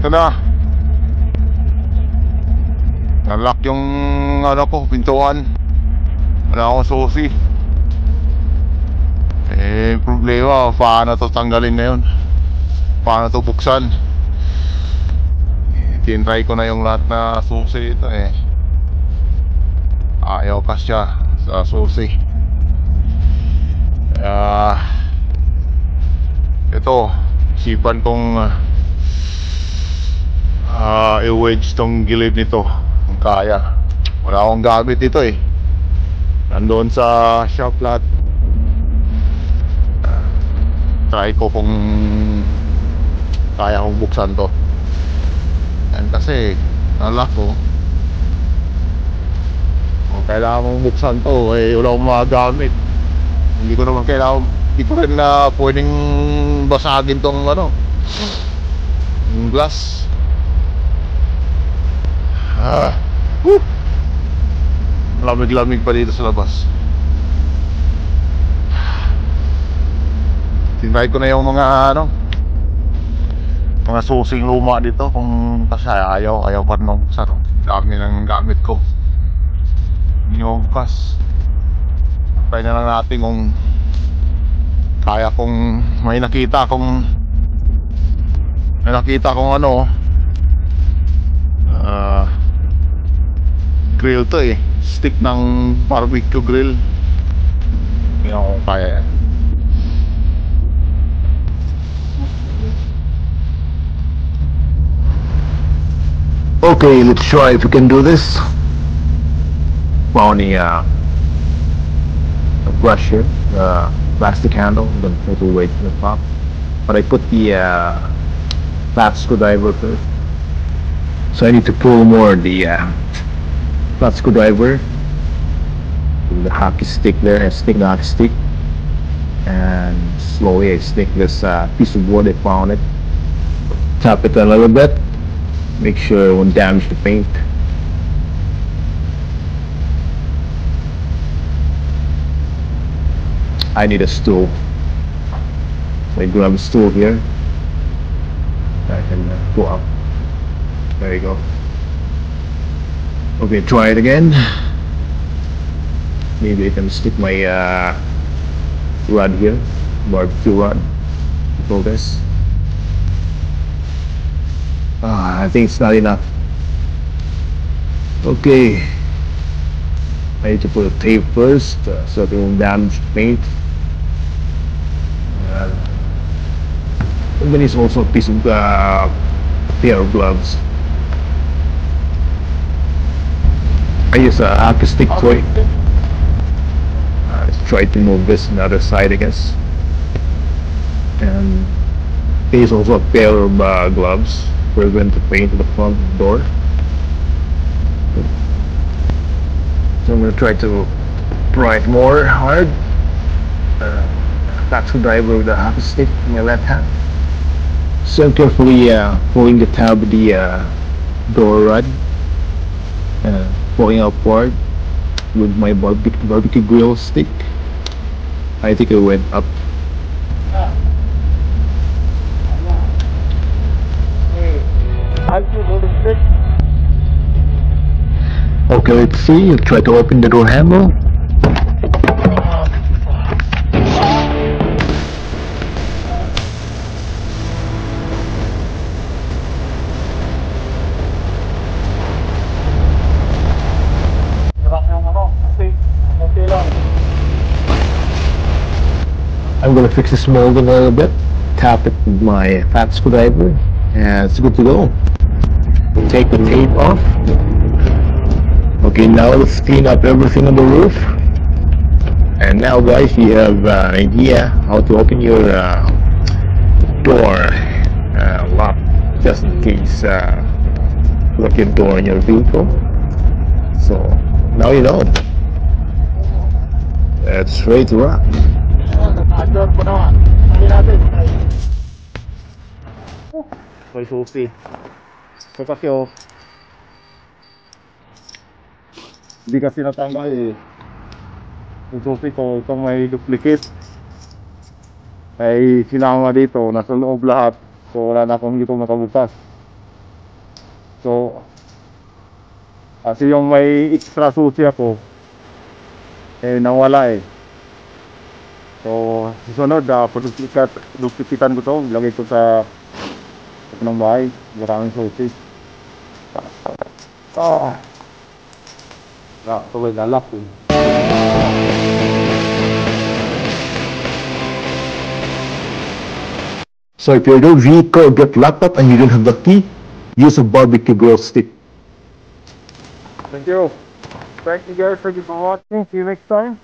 Ito na. Nalock yung ano ko, pintuan. Wala akong susi. Problema, paano to tanggalin ngayon? Paano to buksan? Tinry ko na yung lahat na susi ito ayaw kasya sa susi. Ito, isipan kong i-wedge tong gilid nito kung kaya. Wala akong gamit ito nandoon sa shop lahat. Try ko kung kaya kong buksan to. Yan kasi nalock ko. Kung kailangan mong buksan to wala akong magagamit. Hindi ko naman kailangan. Hindi ko rin na pwedeng basagin tong yung glass. Lamig-lamig pa dito sa labas. Tinry ko na yung mga mga susing luma dito kung kasi ayaw pa nung dami ng gamit ko. Hindi mo bukas. Try na lang natin kung kaya kong may nakita kong grill to stick ng barbecue grill. Hindi ako kaya yan. Okay, let's try if we can do this. Found a brush here, plastic handle, the little weight in the top. But I put the flat screwdriver first. So I need to pull more the flat screwdriver, the hockey stick there, and stick the hockey stick, and slowly I stick this piece of wood. I found it. Tap it a little bit. Make sure it won't damage the paint. I need a stool. So I grab a stool here. I can go up. There you go. Okay, try it again. Maybe I can stick my rod here, barbecue rod. Control this. I think it's not enough. Okay, I need to put a tape first so it won't damage the paint. And then it's also a piece of pair of gloves. I use a hockey stick toy. Let's try to move this on the other side, I guess. And here's also a pair of gloves. We're going to paint the front door. So I'm going to try to pry it more hard. Flat screwdriver with a hockey stick in my left hand. So I'm carefully pulling the tab of the door rod, pulling apart with my barbecue grill stick. I think it went up. Okay, let's see. I'll try to open the door handle. I'm gonna fix this mold a little bit. Tap it with my flat screwdriver, and it's good to go. Take the tape off. Okay, now let's clean up everything on the roof. And now, guys, you have an idea how to open your door lock, just in case lock your door in your vehicle. So now you know. It's ready to rock. May susi. So kasi hindi kasi natanggal yung susi ko. Itong may duplicate ay sinama dito, nasa loob lahat. So wala na akong dito makabukas. So, kasi yung may extra susi ako, eh nawala eh. So, susunod, pagdupitan ko to, ilagay ko sa ng bahay, maraming susi. Ito may lalak eh. So if your vehicle get locked up and you don't have the key, use a barbecue grill stick. Thank you. Thank you guys for watching. See you next time.